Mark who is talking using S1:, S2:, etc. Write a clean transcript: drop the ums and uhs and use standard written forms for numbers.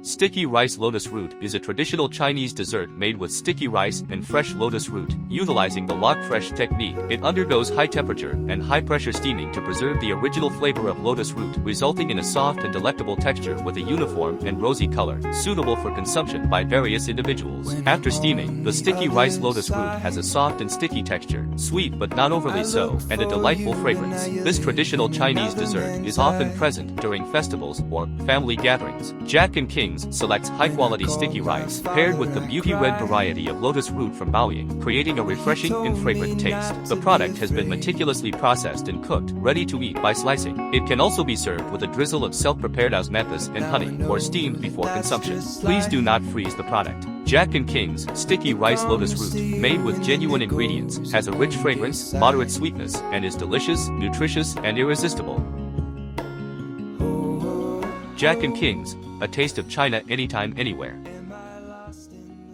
S1: Sticky rice lotus root is a traditional Chinese dessert made with sticky rice and fresh lotus root. Utilizing the lock fresh technique, it undergoes high temperature and high pressure steaming to preserve the original flavor of lotus root, resulting in a soft and delectable texture with a uniform and rosy color, suitable for consumption by various individuals. After steaming, the sticky rice lotus root has a soft and sticky texture, sweet but not overly so, and a delightful fragrance. This traditional Chinese dessert is often present during festivals or family gatherings. Jack&King selects high-quality sticky rice, paired with the beauty red variety of lotus root from Baoying, creating a refreshing and fragrant taste. The product has been meticulously processed and cooked, ready to eat by slicing. It can also be served with a drizzle of self-prepared osmanthus and honey, or steamed before consumption. Please do not freeze the product. Jack&King's Sticky Rice Lotus Root, made with genuine ingredients, has a rich fragrance, moderate sweetness, and is delicious, nutritious, and irresistible. Jack&King's, a taste of China anytime, anywhere.